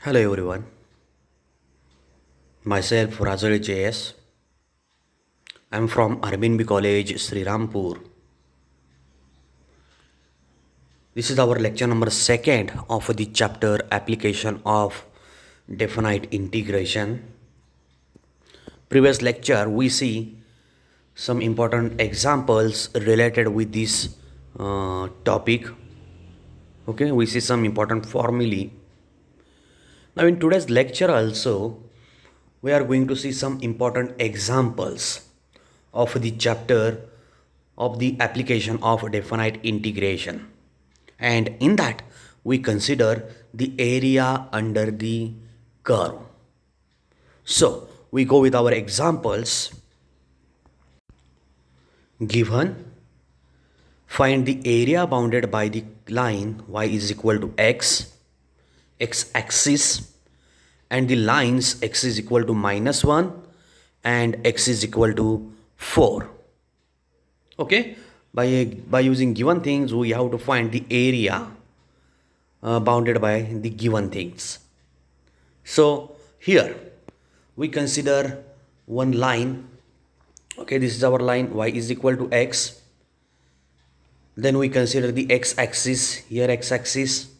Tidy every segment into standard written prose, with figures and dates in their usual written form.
Hello everyone, myself Razali JS. I'm from Arbin College, Srirampur. This is our lecture number second of the chapter application of definite integration. Previous lecture we see some important examples related with this topic. Okay, we see some important formulae. Now in today's lecture also we are going to see some important examples of the chapter of the application of definite integration, and in that we consider the area under the curve. So we go with our examples. Given, find the area bounded by the line y is equal to x axis, and the lines x is equal to -1 and x is equal to 4. Okay, by using given things we have to find the area bounded by the given things. So here we consider one line. Okay, this is our line y is equal to x. Then we consider the x axis, here x axis.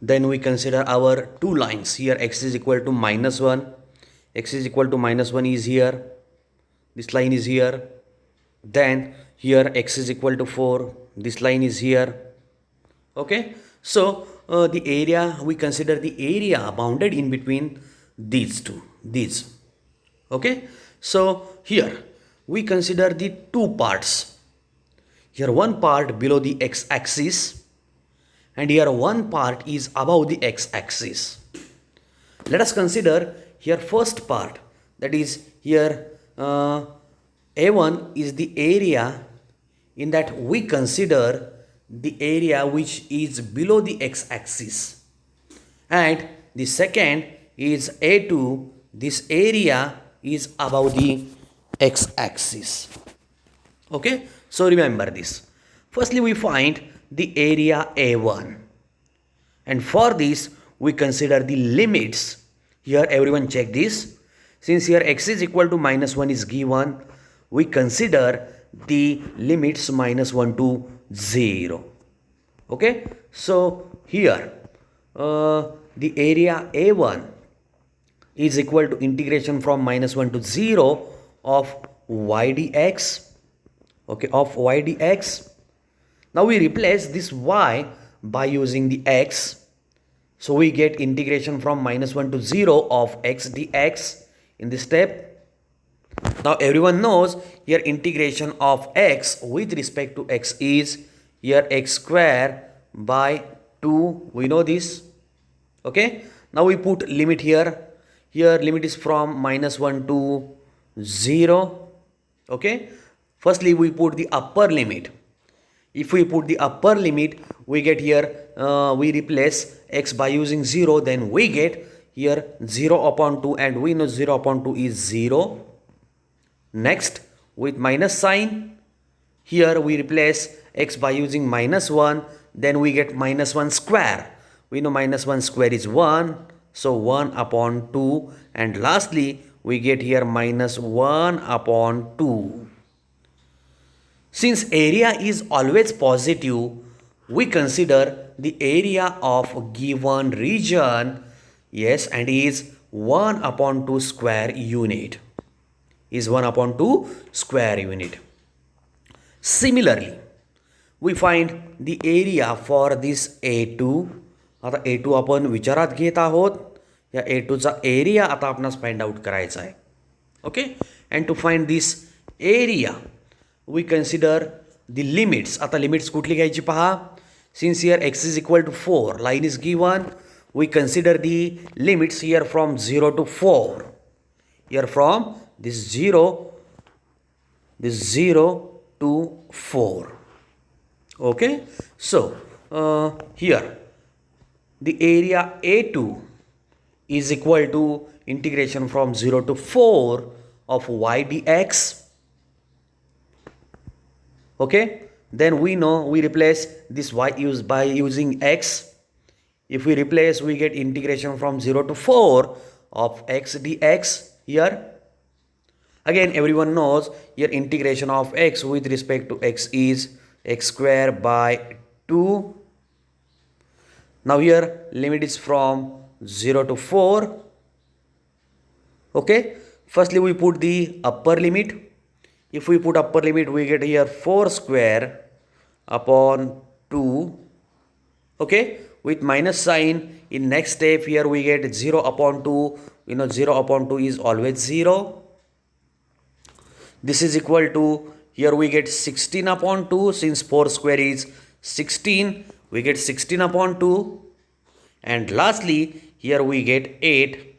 Then we consider our two lines, here x is equal to -1, x is equal to -1 is here, this line is here. Then here x is equal to 4, this line is here. Okay, so the area, we consider the area bounded in between these two, these. Okay, so here we consider the two parts. Here one part below the x axis, and here one part is above the x axis. Let us consider here first part, that is here A1 is the area, in that we consider the area which is below the x axis, and the second is A2, this area is above the x axis. Okay, so remember this. Firstly we find the area A1, and for this we consider the limits. Here everyone check this. Since here x is equal to -1 is given, we consider the limits -1 to 0. Okay, so here the area A1 is equal to integration from -1 to 0 of y dx. Okay, of y dx. Now we replace this y by using the x. So we get integration from -1 to 0 of x dx in this step. Now everyone knows here integration of x with respect to x is here x square by 2. We know this. Okay, now we put limit here. Here limit is from -1 to 0. Okay, firstly we put the upper limit. If we put the upper limit, we get here, we replace x by using 0, then we get here 0 upon 2, and we know 0 upon 2 is 0. Next, with minus sign, here we replace x by using -1, then we get -1 square. We know -1 square is 1, so 1 upon 2, and lastly we get here -1 upon 2. Since area is always positive, we consider the area of given region, yes, and is 1 upon 2 square unit. Is 1 upon 2 square unit. Similarly, we find the area for this A2. आता A2 आपण विचारात घेत आहोत. या A2 चा area आता आपणास find out करायचा आहे. Okay, and to find this area we consider the limits. आता लिमिट्स कुठली घ्यायची पहा. Since here x is equal to 4, line is given, we consider the limits here from 0 to 4. Here from this 0 to 4. Okay, so here the area A2 is equal to integration from 0 to 4 of y dx. Okay, then we know we replace this y used by using x. If we replace, we get integration from 0 to 4 of x dx here. Again, everyone knows here integration of x with respect to x is x square by 2. Now here limit is from 0 to 4. Okay, firstly we put the upper limit. If we put upper limit, we get here 4 square upon 2. Okay, with minus sign. In next step here we get 0 upon 2. 0 upon 2 is always 0. This is equal to, here we get 16 upon 2. Since 4 square is 16, we get 16 upon 2. And lastly, here we get 8.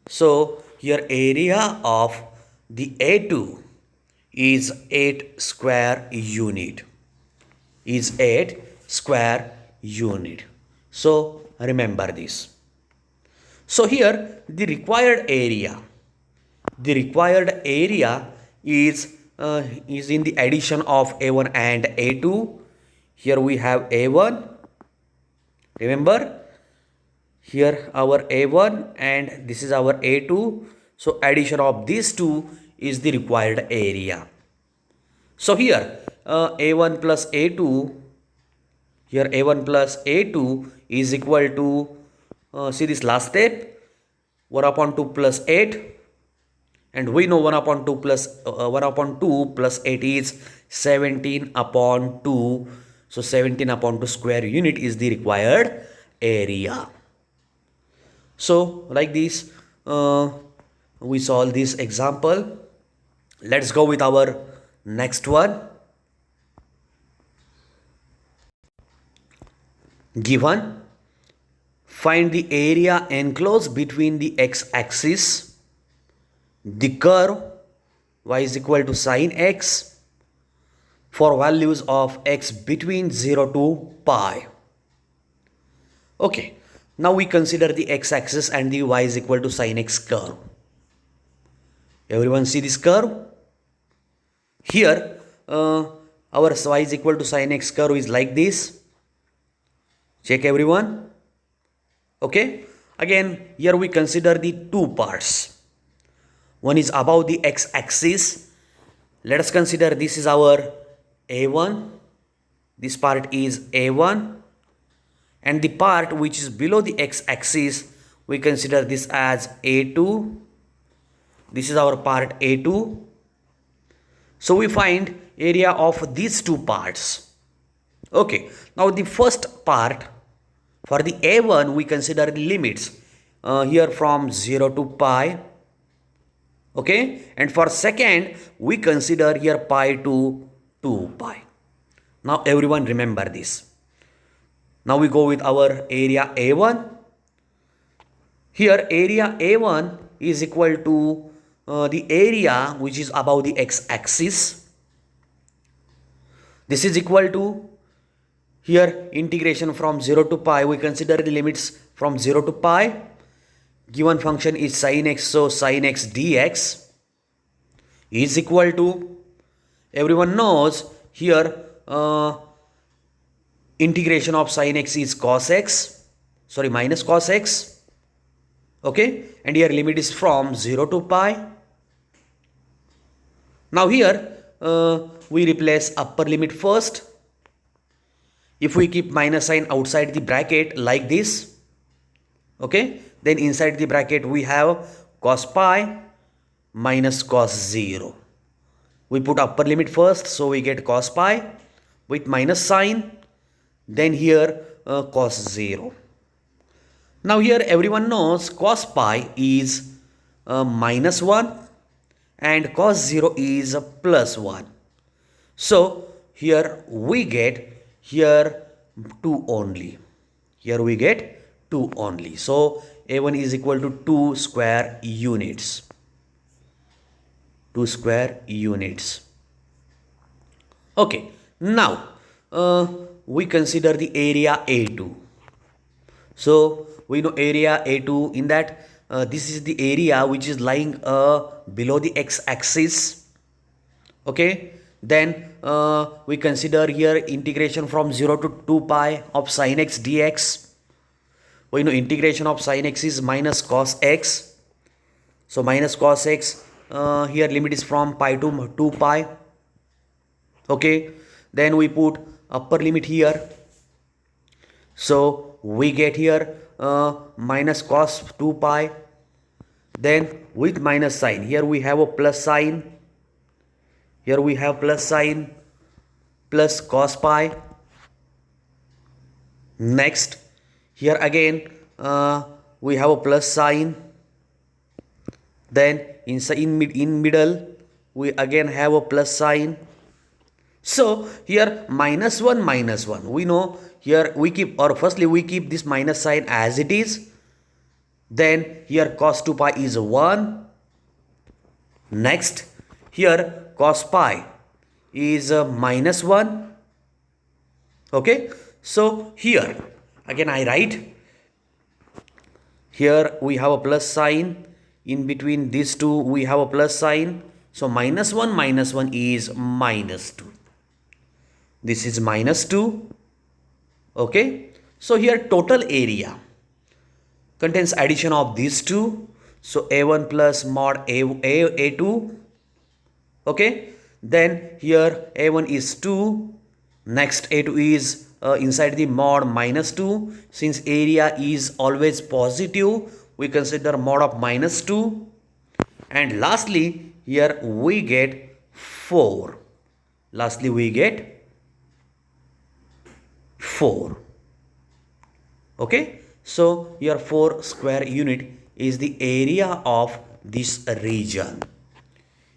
So here area of the A2 is 8 square unit. Is 8 square unit. So remember this. So here the required area is in the addition of A1 and A2. Here we have A1. Remember, here our A1 and this is our A2. So addition of these two is the required area. So here A1 plus A2, here A1 plus A2 is equal to, see this last step, 1 upon 2 plus 8. And we know 1 upon 2 plus 8 is 17 upon 2. So 17 upon 2 square unit is the required area. So like this, we solve this example. Let's go with our next one. Given, find the area enclosed between the x-axis, the curve y is equal to sine x for values of x between 0 to pi. Okay, now we consider the x-axis and the y is equal to sine x curve. Everyone see this curve? Here our y is equal to sine x curve is like this. Check everyone. Okay, again here we consider the two parts. One is above the x-axis. Let us consider this is our A1. This part is A1. And the part which is below the x-axis, we consider this as A2. This is our part A2. So we find area of these two parts. Okay, now the first part, for the A1, we consider the limits here from 0 to pi. Okay, and for second, we consider here pi to 2 pi. Now everyone remember this. Now we go with our area A1. Here area A1 is equal to the area which is above the x-axis. This is equal to, here integration from 0 to pi, we consider the limits from 0 to pi. Given function is sin x, so sin x dx is equal to, everyone knows here integration of sin x is cos x, minus cos x. Okay, and here limit is from 0 to pi. Now here we replace upper limit first. If we keep minus sign outside the bracket like this, okay, then inside the bracket we have cos pi minus cos 0. We put upper limit first, so we get cos pi with minus sign, then here cos 0. Now here everyone knows cos pi is minus 1 and cos 0 is plus 1. So here we get here 2 only. Here we get 2 only. So A1 is equal to 2 square units. 2 square units. Okay, now we consider the area A2. So we know area A2 in that this is the area which is lying below the x-axis. Okay, then we consider here integration from 0 to 2 pi of sin x dx. We know integration of sin x is minus cos x. So minus cos x, here limit is from pi to 2 pi. Okay, then we put upper limit here. So we get here minus cos 2 pi. Then with minus sign, here we have a plus sign. Here we have plus sign plus cos pi. Next, here again we have a plus sign. Then in middle we again have a plus sign. So here minus 1, we know here we keep, or firstly we keep this minus sign as it is. Then here cos 2 pi is 1. Next, here cos pi is minus 1. Okay, so here again I write, here we have a plus sign. In between these two we have a plus sign. So minus 1 is minus 2. This is minus 2. Okay, so here total area contains addition of these two. So a1 plus mod a2. Okay, then here a1 is 2. Next a2 is inside the mod minus 2. Since area is always positive, we consider mod of minus 2. And lastly here we get 4. Lastly we get 4. Okay, so your 4 square unit is the area of this region.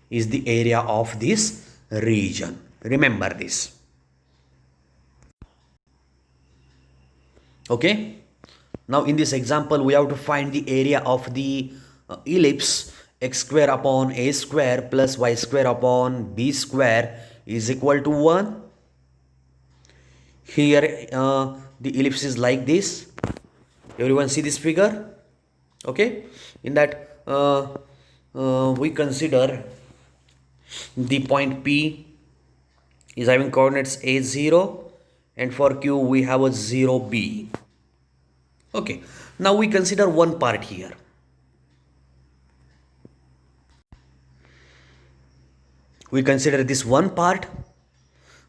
Is the area of this region. Remember this. Okay, now in this example we have to find the area of the ellipse x square upon a square plus y square upon b square is equal to 1. Here the ellipse is like this. Everyone see this figure? Okay, in that we consider the point P is having coordinates a0, and for Q we have a 0b. Okay, now we consider one part here. We consider this one part.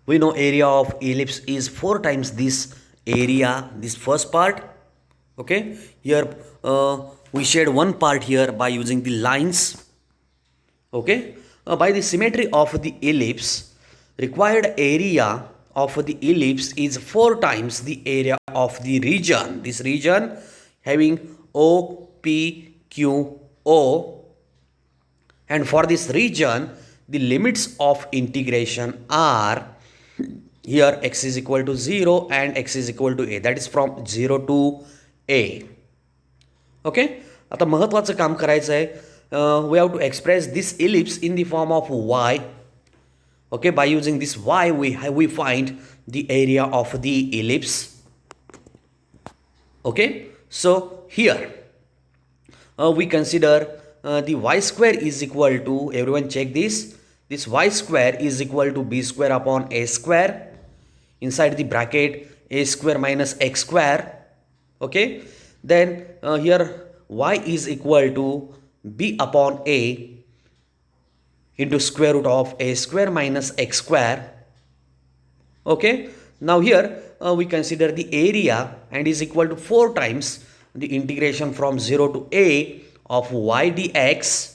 We know area of ellipse is 4 times this area, this first part. Okay, here we shade one part here by using the lines. Okay, by the symmetry of the ellipse, required area of the ellipse is 4 times the area of the region. This region having OPQO, and for this region the limits of integration are here x is equal to 0 and x is equal to a, that is from 0 to a. Okay, आता महत्त्वाचं काम करायचं आहे. We have to express this ellipse in the form of y. Okay, by using this y we find the area of the ellipse. Okay, so here we consider the y square is equal to, everyone check this y square is equal to b square upon a square, inside the bracket a square minus x square. Okay, then here y is equal to b upon a into square root of a square minus x square. Okay, now here we consider the area and is equal to 4 times the integration from 0 to a of y dx.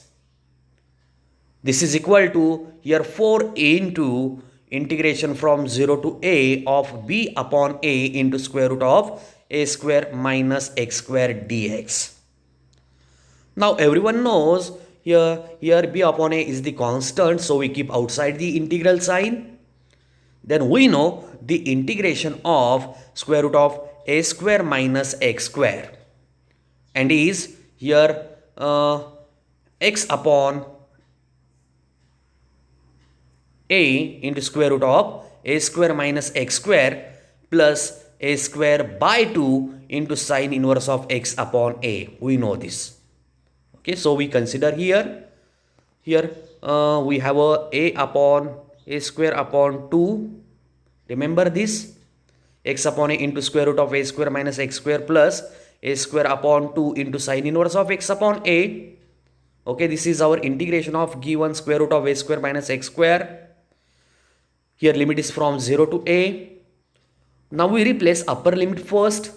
This is equal to here 4 into integration from 0 to a of b upon a into square root of a square minus x square dx. Now everyone knows here b upon a is the constant, so we keep outside the integral sign. Then we know the integration of square root of a square minus x square, and is here x upon a into square root of a square minus x square plus a square by 2 into sine inverse of x upon a. We know this. Okay, so we consider here we have a upon a square upon 2. Remember this, x upon a into square root of a square minus x square plus a square upon 2 into sine inverse of x upon a. Okay, this is our integration of given square root of a square minus x square. Here limit is from 0 to a. Now we replace upper limit first.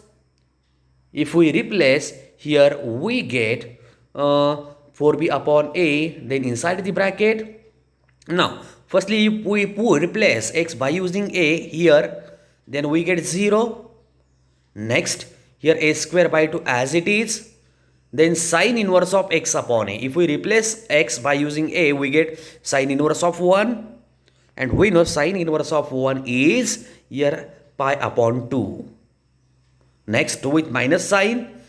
If we replace here, we get 4b upon a, then inside the bracket. Now firstly we replace x by using a here, then we get 0. Next here a square by 2 as it is, then sine inverse of x upon a. If we replace x by using a, we get sine inverse of 1, and we know sine inverse of 1 is here pi upon 2. Next with minus sign,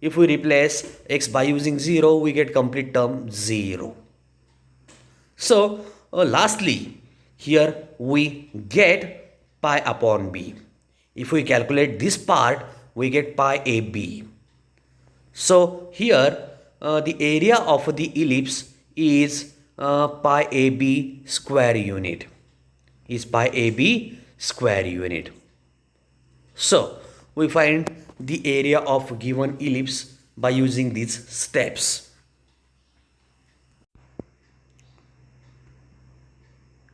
if we replace x by using 0, we get complete term 0. So lastly here we get pi upon b. If we calculate this part, we get pi ab. So here the area of the ellipse is pi ab square unit. So we find the area of given ellipse by using these steps.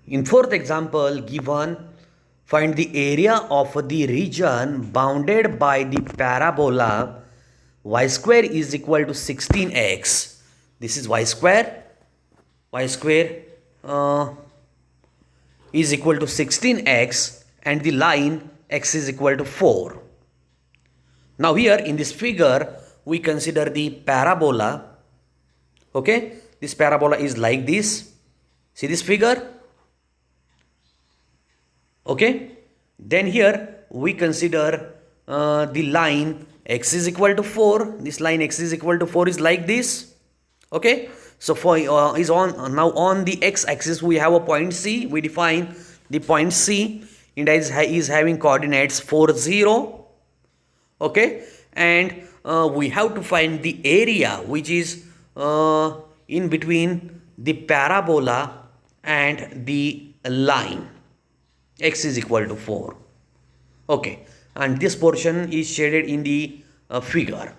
In fourth example given, find the area of the region bounded by the parabola y square is equal to 16x. This is y square. Y square is equal to 16x, and the line x is equal to 4. Now here in this figure we consider the parabola. Okay, this parabola is like this. See this figure? Okay, then here we consider the line x is equal to 4. This line x is equal to 4 is like this. Okay, so for is on now on the x-axis we have a point C. We define the point C, and is having coordinates 4 0. Okay, and we have to find the area which is in between the parabola and the line. X is equal to 4. Okay, and this portion is shaded in the figure.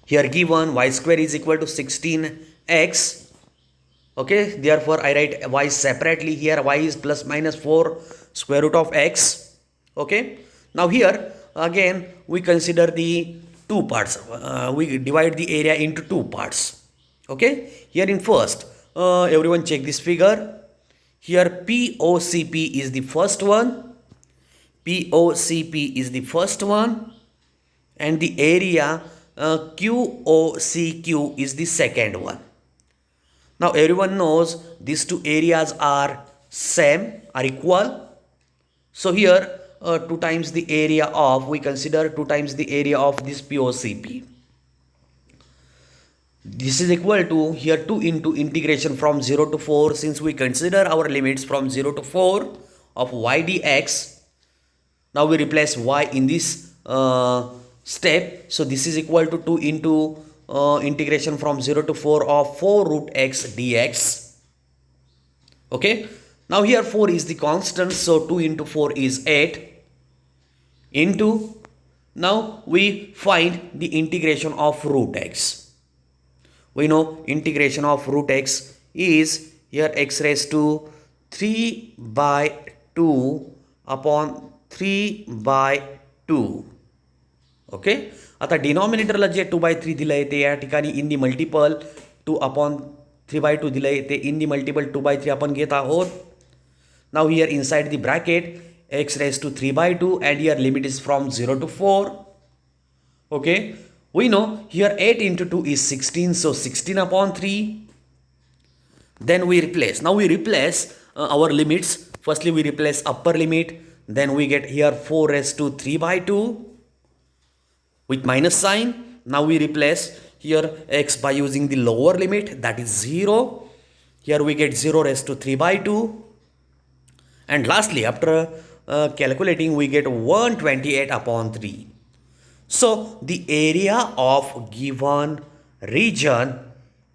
Here given y square is equal to 16x. Okay, therefore I write y separately. Here y is plus minus 4 square root of x. Okay, now here again we consider the two parts. We divide the area into two parts. Okay, here in first, everyone check this figure. Here POCP is the first one. POCP is the first one, and the area QOCQ is the second one. Now everyone knows these two areas are same, are equal. So here 2 times the area of, we consider 2 times the area of this POCP. This is equal to here 2 into integration from 0 to 4, since we consider our limits from 0 to 4 of y dx. Now we replace y in this step. So this is equal to 2 into integration from 0 to 4 of 4 root x dx. Okay. Now here 4 is the constant. So 2 into 4 is 8 into, now we find the integration of root x. We know integration of root x is here x raised to 3 by 2 upon 3 by 2. Okay, आता डिनॉमिनेटरला जे 2/3 दिलंय ते या ठिकाणी इन दी multiple 2 upon 3/2 दिलंय ते इन दी multiple 2/3 आपण घेत आहोत. Now here inside the bracket x raised to 3/2, and here limit is from 0 to 4. Okay, we know here 8 into 2 is 16, so 16 upon 3. Then we replace. Now we replace our limits. Firstly we replace upper limit, then we get here 4 raised to 3/2 with minus sign. Now we replace here x by using the lower limit, that is 0. Here we get 0 raised to 3/2. And lastly, after calculating, we get 128 upon 3. So the area of given region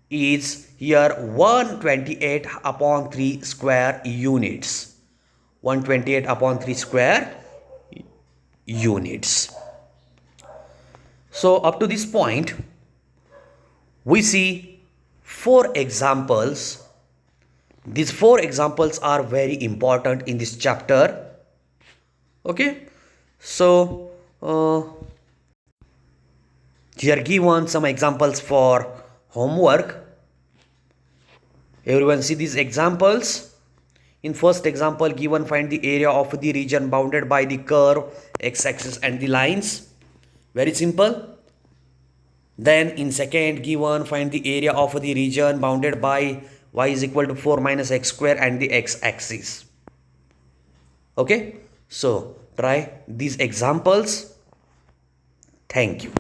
is here 128 upon 3 square units. 128 upon 3 square units. So up to this point, we see 4 examples. These 4 examples are very important in this chapter. Okay, so here given some examples for homework. Everyone see these examples. In first example given, find the area of the region bounded by the curve, x-axis and the lines. Very simple. Then in second given, find the area of the region bounded by y is equal to 4 minus x square and the x-axis. Okay, so try these examples. Thank you.